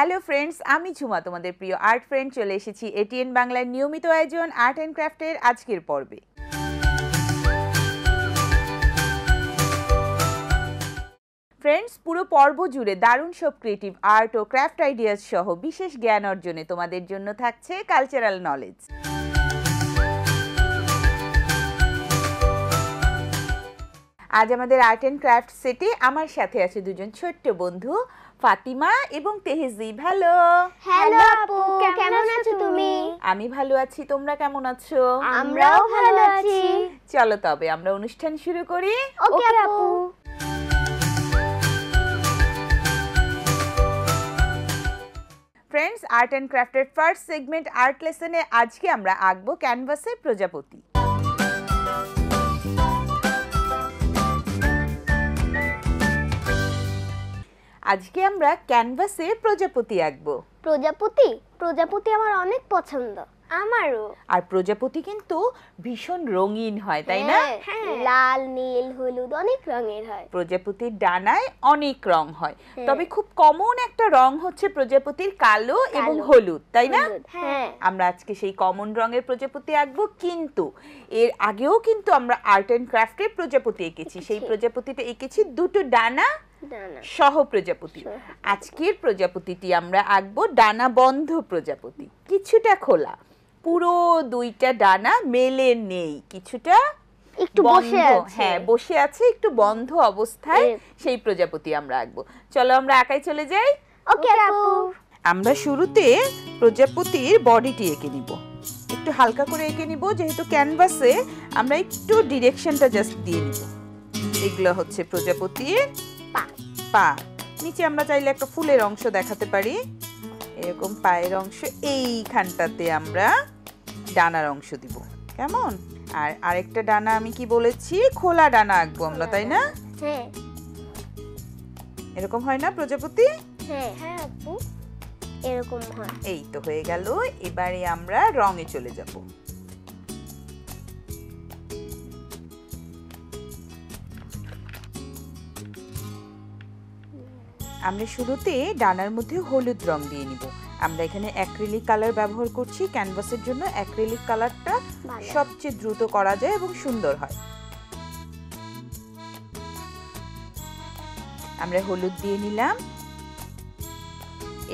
Hello friends, আমি ঝুমা তোমাদের প্রিয় আর্ট ফ্রেন্ড চলে এসেছি এটিএন বাংলার নিয়মিত আয়োজন আর্ট অ্যান্ড ক্রাফটের আজকের পর্বে। ফ্রেন্ডস, পুরো পর্ব জুড়ে দারুণ সব ক্রিয়েটিভ আর্ট ও ক্রাফট আইডিয়াস সহ বিশেষ জ্ঞান অর্জনে তোমাদের জন্য থাকছে কালচারাল নলেজ। আজ আমাদের আর্ট অ্যান্ড ক্রাফট সেটে আমার সাথে আছে দুজন ছোট্ট বন্ধু, ফাতিমা এবং তেহজিব। হ্যালো। হ্যালো আপু, কেমন আছো তুমি? আমি ভালো আছি, তোমরা কেমন আছো? আমরাও ভালো আছি। চলো তবে আমরা অনুষ্ঠান শুরু করি। ওকে আপু। ফ্রেন্ডস, আর্ট অ্যান্ড ক্রাফটের ফার্স্ট সেগমেন্ট আর্ট লেসনে আজকে আমরা আঁকবো ক্যানভাসে প্রজাপতি। আজকে আমরা ক্যানভাসে প্রজাপতি আঁকবো। প্রজাপতি আমার অনেক পছন্দ। আমারও। আর প্রজাপতি কিন্তু ভীষণ রঙিন হয়, তাই না? লাল, নীল, হলুদ অনেক রঙের হয়। প্রজাপতির ডানায় অনেক রং হয়, তবে খুব কমন একটা রং হচ্ছে প্রজাপতির কালো এবং হলুদ, তাই না? আমরা আজকে সেই কমন রঙের প্রজাপতি আঁকবো, কিন্তু এর আগেও কিন্তু আমরা আর্ট অ্যান্ড ক্রাফটে প্রজাপতি এঁকেছি। সেই প্রজাপতিটা এঁকেছি দুটো ডানা সহ প্রজাপতি। আজকের প্রজাপতিটি আমরা আঁকবো ডানা বন্ধ প্রজাপতি, কিছুটা খোলা, পুরো দুইটা ডানা মেলে নেই, কিছুটা একটু বসে আছে। হ্যাঁ, বসে আছে একটু বন্ধ অবস্থায় সেই প্রজাপতি আমরা আঁকবো। চলো আমরা আঁকায় চলে যাই। ওকে আপু। আমরা শুরুতে প্রজাপতির বডিটি এঁকে নিব, একটু হালকা করে এঁকে নিব, যেহেতু ক্যানভাসে আমরা একটু ডিরেকশনটা জাস্ট দিয়ে নিব। এগুলো হচ্ছে প্রজাপতির পা। নিচে আমরা চাইলে একটা ফুলের অংশ দেখাতে পারি, এরকম পায়ের অংশ। এইখানটাতে আমরা ডানার অংশ দিব, কেমন? আর আরেকটা ডানা আমি কি বলেছি, খোলা ডানা আঁকবো আমরা, তাই না? হ্যাঁ, এরকম হয় না প্রজাপতি? হ্যাঁ হ্যাঁ আপু, এরকম হয়। এই তো হয়ে গেল। এবারে আমরা রঙে চলে যাব। আমরা শুরুতে ডানার মধ্যে হলুদ রং দিয়ে নিব। আমরা এখানে অ্যাক্রিলিক কালার ব্যবহার করছি। ক্যানভাসের জন্য অ্যাক্রিলিক কালারটা সবচেয়ে দ্রুত করা যায় এবং সুন্দর হয়। আমরা হলুদ দিয়ে নিলাম।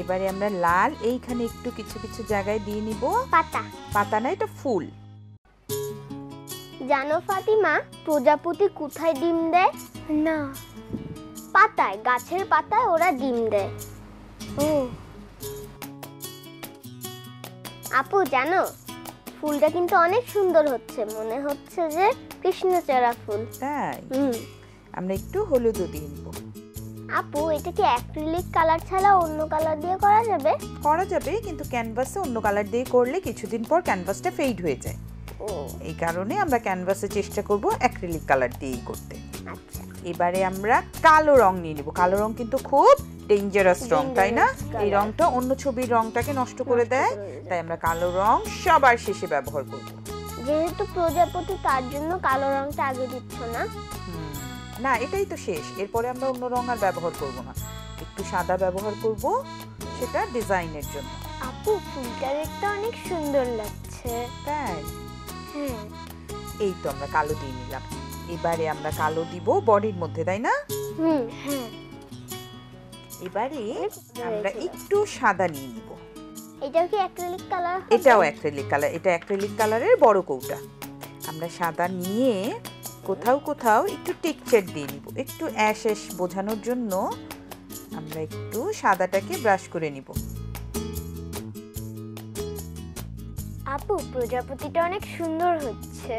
এবারে আমরা লাল এইখানে একটু কিছু কিছু জায়গায় দিয়ে নিব। পাতা না, এটা ফুল। জানো ফাতিমা, প্রজাপতি কোথায় ডিম দেয়? না, পাতায়, গাছের পাতায় ওরা ডিম দেয়। ও আপু, জানো ফুলটা কিন্তু অনেক সুন্দর হচ্ছে, মনে হচ্ছে যে কৃষ্ণচূড়া ফুল। তাই? আমরা একটু হলুদও দিয়ে নিব। আপু, এটা কি অ্যাক্রিলিক কালার ছাড়া অন্য কালার দিয়ে করা যাবে? করা যাবে, কিন্তু ক্যানভাসে অন্য কালার দিয়ে করলে কিছুদিন পর ক্যানভাসটা ফেড হয়ে যায়। এই কারণে আমরা ক্যানভাসে চেষ্টা করব অ্যাক্রিলিক কালার দিয়েই করতে। আচ্ছা, এবারে আমরা কালো রং নিয়ে নিব। কালো রং কিন্তু খুব ডেঞ্জারাস রং, তাই না? এই রংটা অন্য ছবির রংটাকে নষ্ট করে দেয়, তাই আমরা কালো রং সবার শেষে ব্যবহার করব। যেহেতু প্রজাপতি, তার জন্য কালো রংটা আগে দিচ্ছ না? না, এটাই তো শেষ। এরপরে আমরা অন্য রং আর ব্যবহার করব না, একটু সাদা ব্যবহার করব, সেটা ডিজাইনের জন্য। আপু, ফুলটা দেখতে অনেক সুন্দর লাগছে। তাই? হ্যাঁ। এই তো আমরা কালো দিয়ে নিলাম। এবারে আমরা কালো দিব বডির মধ্যে, তাই না? হ্যাঁ। এবারে আমরা একটু সাদা নিয়ে নিব। এটাও কি অ্যাক্রিলিক কালার? এটাও অ্যাক্রিলিক কালার। এটা অ্যাক্রিলিক কালারের বড় কৌটা। আমরা সাদা নিয়ে কোথাও কোথাও একটু টেক্সচার দিয়ে নিব, একটু অ্যাশ অ্যাশ বোঝানোর জন্য আমরা একটু সাদাটাকে ব্রাশ করে নিব। আপু, প্রজাপতিটা অনেক সুন্দর হচ্ছে।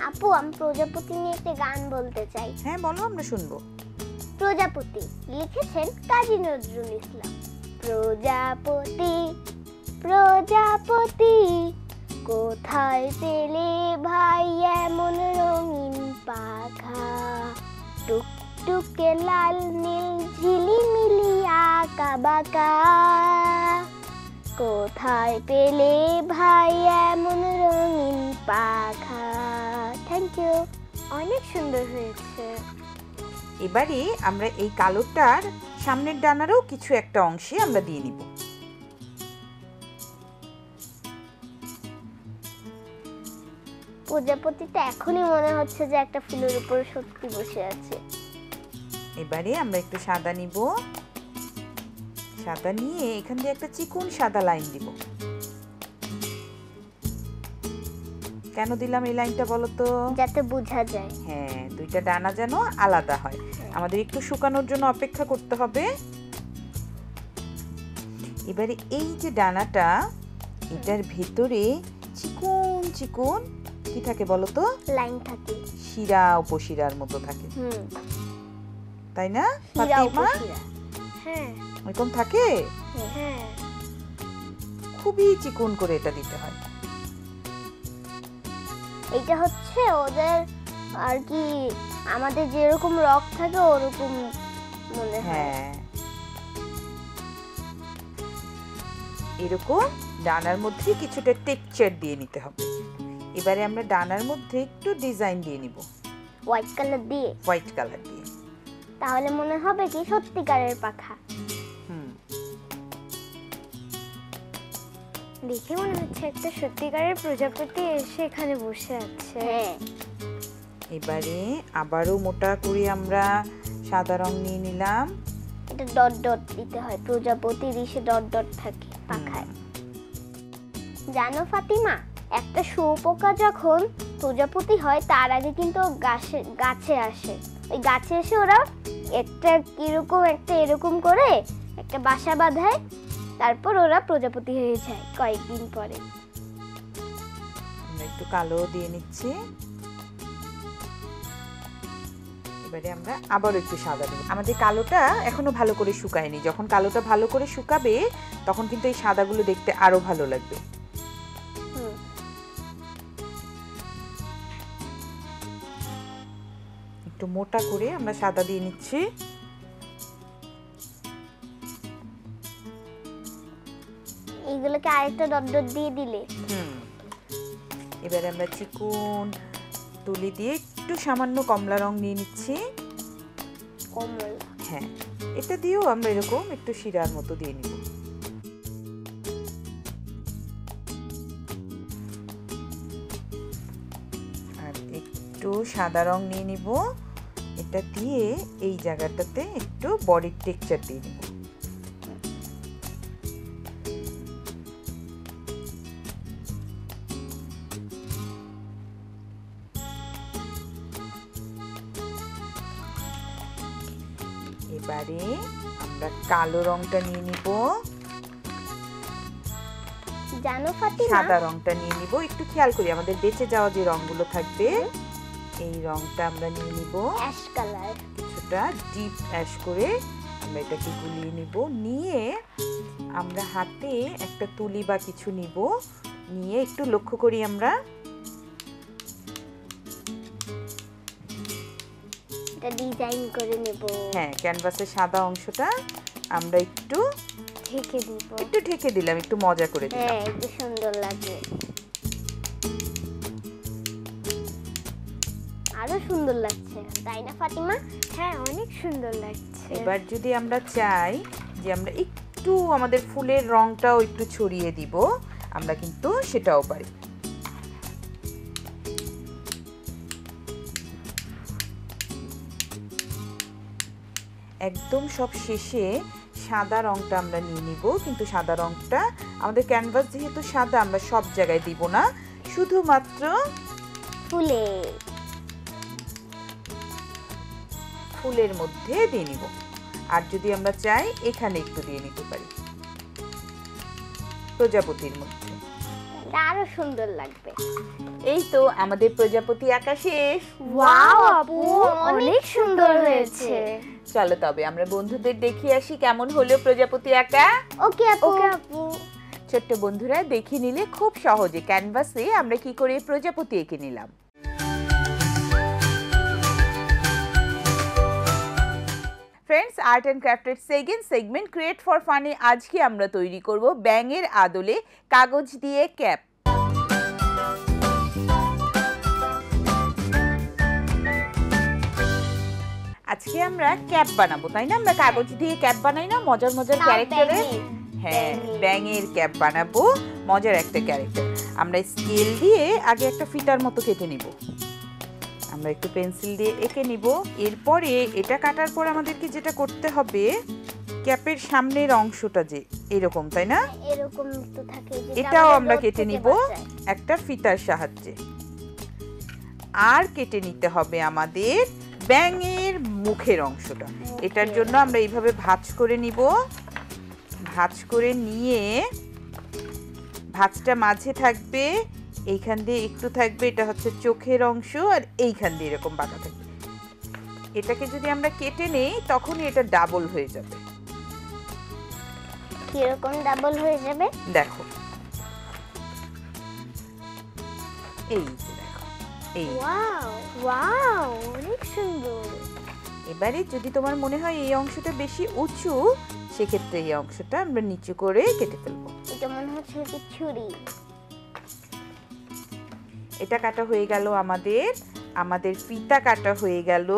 আপু, আমি প্রজাপতি নিয়ে একটা গান বলতে চাই। হ্যাঁ বলো, আমরা শুনবো। প্রজাপতি লিখেছেন কাজী নজরুল ইসলাম। প্রজাপতি প্রজাপতি কোথায় পেলে ভাই এমন রঙিন পাখা, টুকটুকে লাল নীল ঝিলিমিলি আঁকা বাঁকা, কোথায় পেলে ভাই এমন রঙিন পাখা। থ্যাংক ইউ, অনেক সুন্দর হয়েছে। এবারে আমরা এই কালোটার সামনের ডানারও কিছু একটা অংশে আমরা দিয়ে নিব। প্রজাপতিটা এখনই মনে হচ্ছে যে একটা ফুলের উপর সত্যি বসে আছে। এবারে আমরা একটু সাদা নিব, সাদা নিয়ে এখান দিয়ে একটা চিকন সাদা লাইন দিব। কেন দিলাম এই লাইনটা বলো তো? যাতে বোঝা যায়। হ্যাঁ, দুইটা ডানা যেন আলাদা হয়। আমাদের একটু শুকানোর জন্য অপেক্ষা করতে হবে। এবারে এই যে ডানাটা, এটার ভেতরে চিকন চিকন কি থাকে বলো তো? লাইন থাকে, শিরা উপশিরার মতো থাকে, তাই না শিরা ফাতিমা? উপশিরা। হ্যাঁ, এরকম থাকে। হ্যাঁ, খুবই চিকন করে এটা দিতে হয়। এটা হচ্ছে ওদের আর কি আমাদের যেরকম রক থাকে ওরকম মনে হয়। হ্যাঁ, এরকম ডানার মধ্যে কিছুটা টেক্সচার দিয়ে নিতে হবে। এবারে আমরা ডানার মধ্যে একটু ডিজাইন দিয়ে নিব, হোয়াইট কালার দিয়ে। হোয়াইট কালার দিয়ে। তাহলে মনে হবে কি সত্যিকারের পাখা। দেখে মনে হচ্ছে একটা সত্যিকারের প্রজাপতি এসে এখানে বসে আছে। হ্যাঁ, এবারে আবারও মোটা করে আমরা সাদা রং নিয়ে নিলাম। এটা ডট ডট দিতে হয়, প্রজাপতির ইসে ডট ডট থাকে পাখায়। জানো ফাতিমা, একটা শুঁয়োপোকা যখন প্রজাপতি হয় তার আগে কিন্তু গাছে আসে। ওই গাছে এসে ওরা একটা কিরকম একটা এরকম করে একটা বাসা বাঁধায়, তারপর ওরা প্রজাপতি হয়ে যায় কয়েকদিন পরে। আমরা একটু কালো দিয়ে নিচ্ছি। এবারে আমরা আবার একটু সাদা দেব। আমাদের কালোটা এখনো ভালো করে শুকায়নি। যখন কালোটা ভালো করে শুকাবে তখন কিন্তু এই সাদাগুলো দেখতে আরো ভালো লাগবে। একটু মোটা করে আমরা সাদা দিয়ে নিচ্ছি। এইগুলোকে আরেকটা ডট ডট দিয়ে দিলে। এবারে আমরা চিকন তুলি দিয়ে একটু সামান্য কমলা রং নিয়ে নিচ্ছি। কমলা, হ্যাঁ, এটা দিয়েও আমরা এরকম একটু শিরার মতো দিয়ে নিব। আর একটু সাদা রং নিয়ে নিব, এটা দিয়ে এই জায়গাটাতে একটু বডির টেক্সচার দিয়ে নিব। এবারে আমরা কালো রংটা নিয়ে নিব, জানো ফাতিমা, সাদা রংটা নিয়ে নিব। একটু খেয়াল করি আমাদের বেঁচে যাওয়া যে রংগুলো থাকবে এই রংটা আমরা নিয়ে নিব, অ্যাশ কালার, কিছুটা ডিপ অ্যাশ করে আমরা এটাকে গুলিয়ে নিব। নিয়ে আমরা হাতে একটা তুলি বা কিছু নিব, নিয়ে একটু লক্ষ্য করি আমরা এটা ডিজাইন করে নেব। হ্যাঁ, ক্যানভাসের সাদা অংশটা আমরা একটু ঢেকে দিব, একটু ঢেকে দিলাম, একটু মজা করে দিলাম। হ্যাঁ, একটু সুন্দর লাগে, আরো সুন্দর লাগছে, তাই না ফাতিমা? হ্যাঁ, অনেক সুন্দর লাগছে। এবার যদি আমরা চাই যে আমরা একটু আমাদের ফুলের রংটাও একটু ছড়িয়ে দিব, আমরা কিন্তু সেটাও পারি। একদম সব শেষে সাদা রংটা আমরা নিয়ে নিব, কিন্তু সাদা রংটা আমাদের ক্যানভাস যেহেতু সাদা আমরা সব জায়গায় দিব না, শুধুমাত্র ফুলের মধ্যে দিয়ে নিব। আর যদি আমরা চাই এখানে একটু দিয়ে নিতে পারি প্রজাপতির মধ্যে, আরো সুন্দর লাগবে। এই তো আমাদের প্রজাপতি আঁকা শেষ। ওয়াও আপু, অনেক সুন্দর হয়েছে। চলো তবে আমরা বন্ধুদের দেখিয়ে আসি কেমন হলো প্রজাপতি আঁকা। ওকে আপু। ওকে আপু। ছোট্ট বন্ধুরা দেখে নিলে খুব সহজে ক্যানভাসে আমরা কি করে প্রজাপতি এঁকে নিলাম। ফ্রেন্ডস, আর্ট অ্যান্ড ক্রাফটের সেকেন্ড সেগমেন্ট ক্রিয়েট ফর ফানে আজকে আমরা তৈরি করব ব্যাঙের আদলে কাগজ দিয়ে ক্যাপ। আজকে আমরা ক্যাপ বানাবো, তাই না? আমরা কাগজ দিয়ে ক্যাপ বানাই না, মজার মজার ক্যারেক্টারের। হ্যাঁ, ব্যাঙের ক্যাপ বানাবো, মজার একটা ক্যারেক্টার। আমরা স্কেল দিয়ে আগে একটা ফিতার মতো কেটে নিব, আমরা একটু পেন্সিল দিয়ে এঁকে নিব। এরপরে এটা কাটার পর আমাদেরকে যেটা করতে হবে, ক্যাপের সামনের অংশটা যে এরকম, তাই না? এরকম তো থাকে, এটাও আমরা কেটে নিব একটা ফিতার সাহায্যে। আর কেটে নিতে হবে আমাদের ব্যাঙের মুখের অংশটা। এটার জন্য আমরা এইভাবে ভাঁজ করে নিব। ভাঁজ করে নিয়ে ভাঁজটা মাঝে থাকবে, এইখান দিয়ে একটু থাকবে, এটা হচ্ছে চোখের অংশ, আর এইখান দিয়ে এরকম বাঁকা থাকবে। এটাকে যদি আমরা কেটে নেই তখনই এটা ডাবল হয়ে যাবে। কিরকম ডাবল হয়ে যাবে দেখো, এই যে দেখো, এই। ওয়াও, অনেক সুন্দর। এবারে যদি তোমার মনে হয় এই অংশটা বেশি উঁচু, সেক্ষেত্রে এই অংশটা আমরা নিচু করে কেটে ফেলবো। এটা মনে হচ্ছে কি ছুরি। এটা কাটা হয়ে গেল আমাদের, আমাদের ফিতা কাটা হয়ে গেল।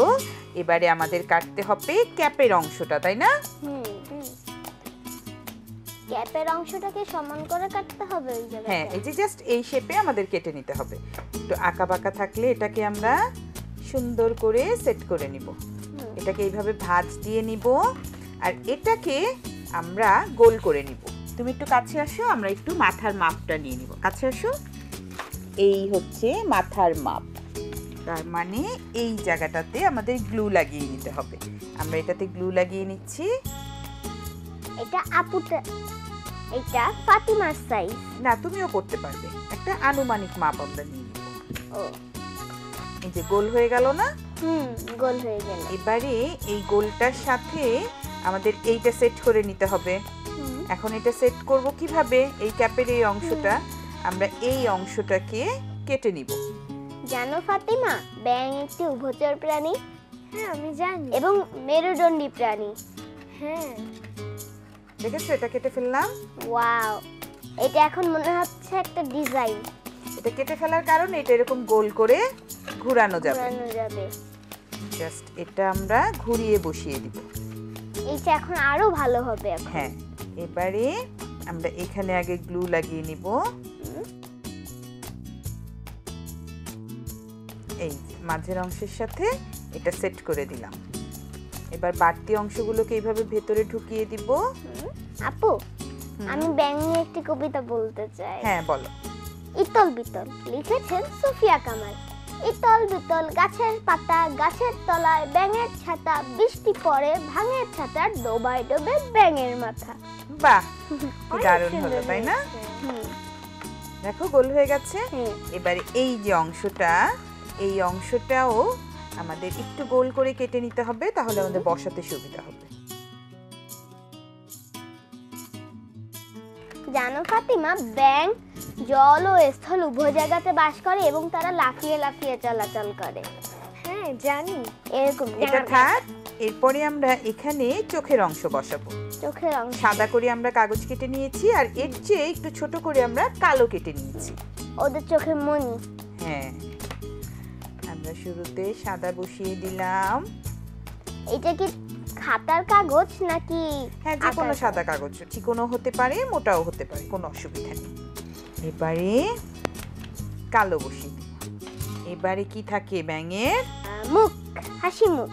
এবারে আমাদের কাটতে হবে ক্যাপের অংশটা, তাই না? ক্যাপের অংশটাকে সমান করে কাটতে হবে ওই জায়গায়। হ্যাঁ, এই যে জাস্ট এই শেপে আমাদের কেটে নিতে হবে। একটু আঁকা বাঁকা থাকলে এটাকে আমরা সুন্দর করে সেট করে নিব। এটাকে এইভাবে ভাঁজ দিয়ে নিব, আর এটাকে আমরা গোল করে নিব। তুমি একটু কাছে আসো, আমরা একটু মাথার মাপটা নিয়ে নিব। কাছে আসো, এই হচ্ছে মাথার মাপ। তার মানে এই জায়গাটাতে আমাদের গ্লু লাগিয়ে নিতে হবে। আমরা এটাতে গ্লু লাগিয়ে নিচ্ছি। এটা আপুটা, এটা ফাতিমার সাইজ। না, তুমিও করতে পারবে। একটা আনুমানিক মাপ আমরা নিয়ে নিব। ও, এই যে গোল হয়ে গেল না? গোল হয়ে গেল। এবারে এই গোলটার সাথে আমাদের এইটা সেট করে নিতে হবে। এখন এটা সেট করব কিভাবে? এই ক্যাপের এই অংশটা, আমরা এই অংশটাকে কেটে নিব। জানো ফাতিমা, ব্যাঙ একটি উভচর প্রাণী। হ্যাঁ, আমি জানি। এবং মেরুদণ্ডী প্রাণী। হ্যাঁ, দেখেছো, এটা কেটে ফেললাম। ওয়াও, এটা এখন মনে হচ্ছে একটা ডিজাইন। এটা কেটে ফেলার কারণে এটা এরকম গোল করে ঘোরানো যাবে। জাস্ট এটা আমরা ঘুরিয়ে বসিয়ে দিব। এইটা এখন আরো ভালো হবে। হ্যাঁ, এবারে আমরা এখানে আগে গ্লু লাগিয়ে নিব। এই মাঝের অংশের সাথে এটা সেট করে দিলাম। এবার বাড়তি অংশগুলোকে এইভাবে ভেতরে ঢুকিয়ে দিব। আপু, আমি ব্যাঙ নিয়ে একটি কবিতা বলতে চাই। হ্যাঁ, বলো। ইতল বিতল, লিখেছেন সুফিয়া কামাল। ইতল বিতল গাছের পাতা, গাছের তলায় ব্যাঙের ছাতা, বৃষ্টি পড়ে ভাঙের ছাতা, ডোবায় ডোবে ব্যাঙের মাথা। বাহ, কি দারুণ হলো, তাই না? দেখো, গোল হয়ে গেছে। এবারে এই যে অংশটা, এই অংশটাও আমাদের একটু গোল করে কেটে নিতে হবে, তাহলে আমাদের বসাতে সুবিধা হবে। জানো ফাতিমা, ব্যাঙ জল ও স্থল উভয় জায়গাতে বাস করে এবং তারা লাফিয়ে লাফিয়ে চলাচল করে। হ্যাঁ, জানি। এরকম এটা থাক। এরপরে আমরা এখানে চোখের অংশ বসাবো। চোখের অংশ সাদা করে আমরা কাগজ কেটে নিয়েছি, আর এর চেয়ে একটু ছোট করে আমরা কালো কেটে নিয়েছি। ওদের চোখের মনি। হ্যাঁ, আমরা শুরুতে সাদা বসিয়ে দিলাম। এটা কি খাতার কাগজ নাকি? হ্যাঁ, যে কোনো সাদা কাগজ, চিকনো হতে পারে, মোটাও হতে পারে, কোনো অসুবিধা নেই। এবারে কালো বসিয়ে দিই। এবারে কি থাকে ব্যাঙের? মুখ, হাসি মুখ,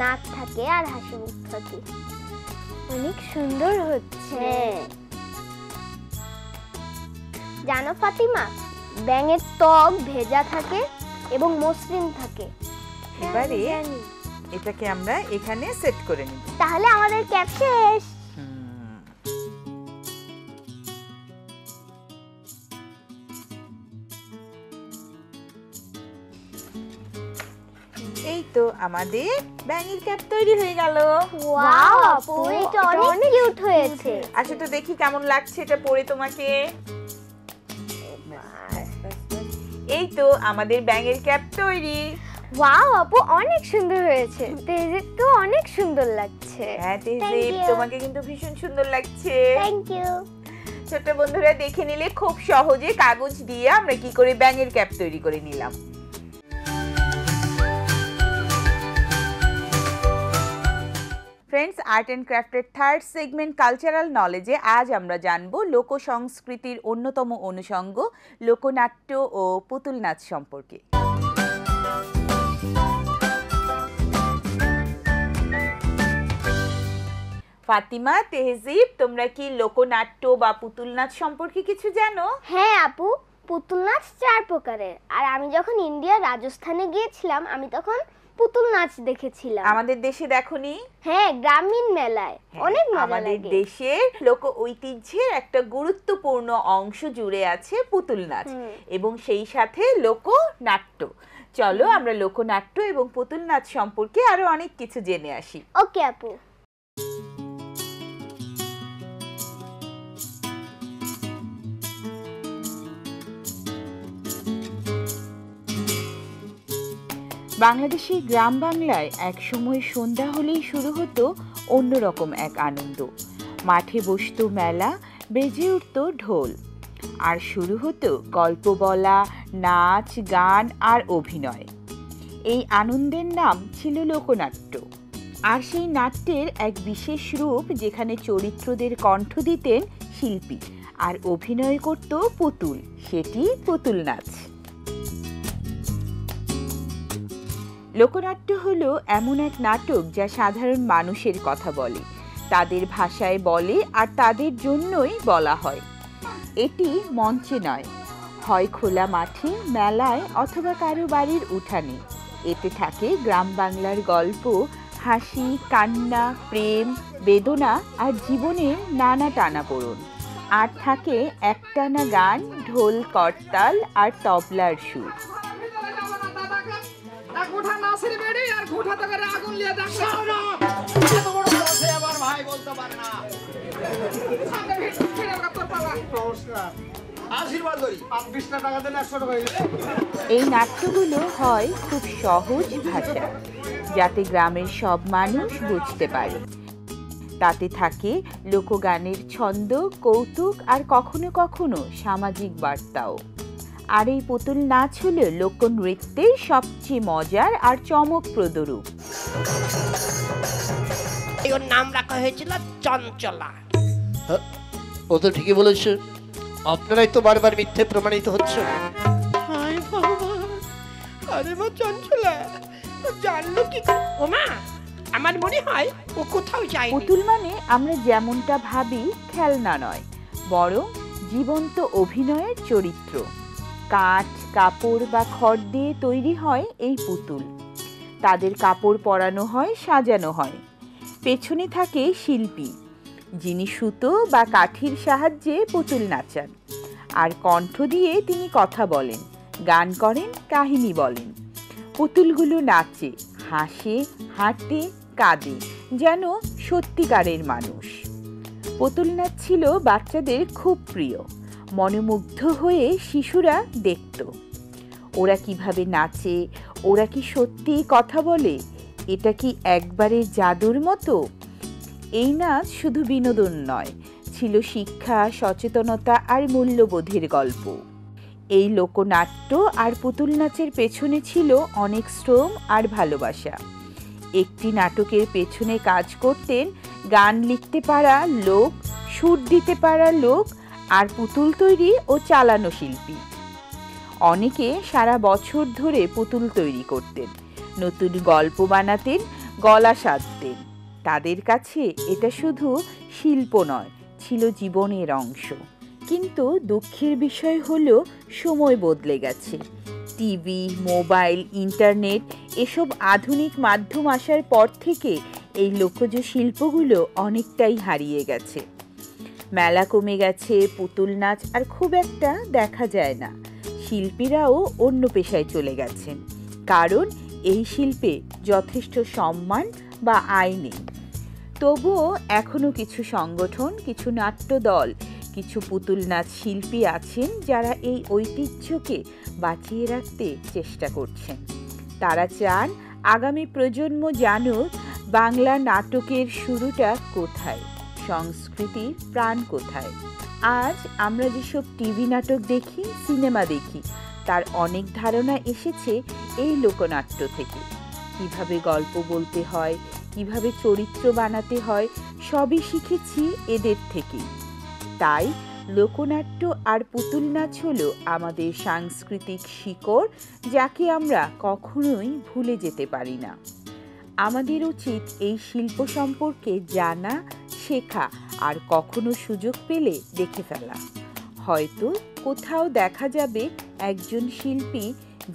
নাক থাকে আর হাসি মুখ থাকে। অনেক সুন্দর হচ্ছে। জানো ফাতিমা, ব্যাঙের ত্বক ভেজা থাকে এবং মসৃণ থাকে। এবারে এটাকে আমরা এখানে সেট করে নিব। তাহলে আমাদের ক্যাপ শেষ। এই তো আমাদের ব্যাঙের ক্যাপ তৈরি হয়ে গেল। ওয়াও আপু, এটা অনেক কিউট হয়েছে। আচ্ছা, তো দেখি কেমন লাগছে এটা পরে তোমাকে। এই তো আমাদের ব্যাঙের ক্যাপ তৈরি। ওয়াও আপু, অনেক সুন্দর হয়েছে। তেজের তো অনেক সুন্দর লাগছে। হ্যাঁ তেজেব, তোমাকে কিন্তু ভীষণ সুন্দর লাগছে। Thank you. ছোট বন্ধুরা দেখে নিলে খুব সহজে কাগজ দিয়ে আমরা কি করে ব্যাঙের ক্যাপ তৈরি করে নিলাম। স্টুডেন্টস, আর্ট অ্যান্ড ক্রাফটের থার্ড সেগমেন্ট কালচারাল নলেজে আজ আমরা জানব লোক সংস্কৃতির অন্যতম অনুষঙ্গ লোকনাট্য ও পুতুল নাচ সম্পর্কে। ফাতিমা, তেহজিব, তোমরা কি লোকনাট্য বা পুতুল নাচ সম্পর্কে কিছু জানো? হ্যাঁ আপু, পুতুল নাচ 4 প্রকারের। আর আমি যখন ইন্ডিয়া রাজস্থানে গিয়েছিলাম আমি তখন পুতুল নাচ দেখেছিলাম। আমাদের দেশে দেখোনি? হ্যাঁ, গ্রামীণ মেলায় অনেক মজা লাগে। আমাদের দেশের লোক ঐতিহ্যের একটা গুরুত্বপূর্ণ অংশ জুড়ে আছে পুতুল নাচ এবং সেই সাথে লোকনাট্য। চলো আমরা লোকনাট্য এবং পুতুল নাচ সম্পর্কে আরো অনেক কিছু জেনে আসি। ওকে আপু। বাংলাদেশের গ্রাম বাংলায় একসময় সন্ধ্যা হলেই শুরু হতো অন্যরকম এক আনন্দ। মাঠে বসতো মেলা, বেজে উঠত ঢোল, আর শুরু হতো গল্প বলা, নাচ, গান আর অভিনয়। এই আনন্দের নাম ছিল লোকনাট্য। আর সেই নাট্যের এক বিশেষ রূপ যেখানে চরিত্রদের কণ্ঠ দিতেন শিল্পী আর অভিনয় করত পুতুল, সেটি পুতুল নাচ। লোকনাট্য হলো এমন এক নাটক যা সাধারণ মানুষের কথা বলে, তাদের ভাষায় বলে আর তাদের জন্যই বলা হয়। এটি মঞ্চে নয়, হয় খোলা মাঠে, মেলায় অথবা কারো বাড়ির উঠানে। এতে থাকে গ্রাম বাংলার গল্প, হাসি, কান্না, প্রেম, বেদনা আর জীবনের নানা টানাপোড়েন। আর থাকে একটানা গান, ঢোল, করতাল আর তবলার সুর। এই নাট্যগুলো হয় খুব সহজ ভাষা, যাতে গ্রামের সব মানুষ বুঝতে পারে। তাতে থাকে লোকগানের ছন্দ, কৌতুক আর কখনো কখনো সামাজিক বার্তাও। আর এই পুতুল নাচ হলো লোকনৃত্যের সবচেয়ে মজার আর চমকপ্রদ রূপ। এর নাম রাখা হয়েছিল চঞ্চলা। ও তো ঠিকই বলেছ, আপনারাই তো বারবার মিথ্যে প্রমাণিত হচ্ছে। হায় ভগবান, আরে মা চঞ্চলা জানলো কি? ও মা, আমার মনে হয় ও কোথাও যায়নি। পুতুল মানে আমরা যেমনটা ভাবি খেলনা নয়, বরং জীবন্ত অভিনয়ের চরিত্র। কাঠ, কাপড় বা খড় দিয়ে তৈরি হয় এই পুতুল। তাদের কাপড় পরানো হয়, সাজানো হয়। পেছনে থাকে শিল্পী, যিনি সুতো বা কাঠির সাহায্যে পুতুল নাচান, আর কণ্ঠ দিয়ে তিনি কথা বলেন, গান করেন, কাহিনী বলেন। পুতুলগুলো নাচে, হাসে, হাঁটে, কাঁদে, যেন সত্যিকারের মানুষ। পুতুল নাচ ছিল বাচ্চাদের খুব প্রিয়। মনোমুগ্ধ হয়ে শিশুরা দেখত ওরা কিভাবে নাচে, ওরা কি সত্যি কথা বলে, এটা কি একবারে জাদুর মতো। এই নাচ শুধু বিনোদন নয়, ছিল শিক্ষা, সচেতনতা আর মূল্যবোধের গল্প। এই লোকনাট্য আর পুতুল নাচের পেছনে ছিল অনেক শ্রম আর ভালোবাসা। একটি নাটকের পেছনে কাজ করতেন গান লিখতে পারা লোক, সুর দিতে পারা লোক আর পুতুল তৈরি ও চালানো শিল্পী। অনেকে সারা বছর ধরে পুতুল তৈরি করতেন, নতুন গল্প বানাতেন, গলা সাজতেন। তাদের কাছে এটা শুধু শিল্প নয়, ছিল জীবনের অংশ। কিন্তু দুঃখের বিষয় হলো সময় বদলে গেছে। টিভি, মোবাইল, ইন্টারনেট এসব আধুনিক মাধ্যম আসার পর থেকে এই লোকজ শিল্পগুলো অনেকটাই হারিয়ে গেছে। মেলা কমে গেছে, পুতুল নাচ আর খুব একটা দেখা যায় না। শিল্পীরাও অন্য পেশায় চলে গেছেন, কারণ এই শিল্পে যথেষ্ট সম্মান বা আয় নেই। তবুও এখনো কিছু সংগঠন, কিছু নাট্য দল, কিছু পুতুল নাচ শিল্পী আছেন যারা এই ঐতিহ্যকে বাঁচিয়ে রাখতে চেষ্টা করছেন। তারা চান আগামী প্রজন্ম জানুক বাংলা নাটকের শুরুটা কোথায়, সংস্কৃতির প্রাণ কোথায়। আজ আমরা যেসব টিভি নাটক দেখি, সিনেমা দেখি, তার অনেক ধারণা এসেছে এই লোকনাট্য থেকে। কিভাবে গল্প বলতে হয়, কিভাবে চরিত্র বানাতে হয় সবই শিখেছি এদের থেকেই। তাই লোকনাট্য আর পুতুল নাচ হলো আমাদের সাংস্কৃতিক শিকড়, যাকে আমরা কখনোই ভুলে যেতে পারি না। আমাদের উচিত এই শিল্প সম্পর্কে জানা, শেখা আর কখনো সুযোগ পেলে দেখে ফেলা। হয়তো কোথাও দেখা যাবে একজন শিল্পী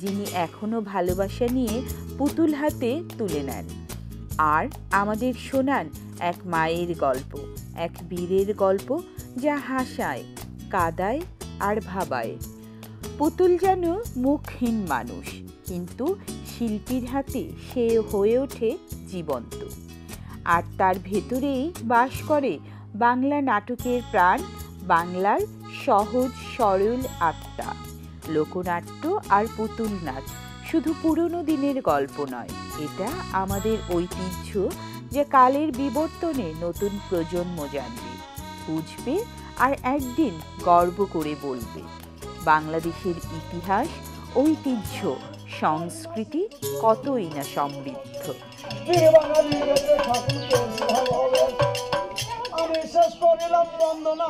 যিনি এখনো ভালোবাসা নিয়ে পুতুল হাতে তুলে নেন আর আমাদের শোনান এক মায়ের গল্প, এক বীরের গল্প, যা হাসায়, কাঁদায় আর ভাবায়। পুতুল যেন মুখহীন মানুষ, কিন্তু শিল্পীর হাতে সে হয়ে ওঠে জীবন্ত। আর তার ভেতরেই বাস করে বাংলা নাটকের প্রাণ, বাংলার সহজ সরল আত্মা। লোকনাট্য আর পুতুল নাচ শুধু পুরনো দিনের গল্প নয়, এটা আমাদের ঐতিহ্য, যে কালের বিবর্তনে নতুন প্রজন্ম জানবে, বুঝবে আর একদিন গর্ব করে বলবে বাংলাদেশের ইতিহাস, ঐতিহ্য, সংস্কৃতি কতই না সমৃদ্ধ। আমি শেষ করিলাম বন্দনা।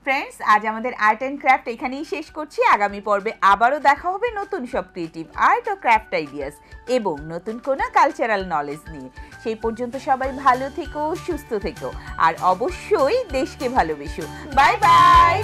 ফ্রেন্ডস, আজ আমাদের আর্ট অ্যান্ড ক্রাফট এখানেই শেষ করছি। আগামী পর্বে আবারও দেখা হবে নতুন সব ক্রিয়েটিভ আর্ট ও ক্রাফট আইডিয়াস এবং নতুন কোনো কালচারাল নলেজ নিয়ে। সেই পর্যন্ত সবাই ভালো থেকো, সুস্থ থেকো আর অবশ্যই দেশকে ভালোবেসো। Bye bye.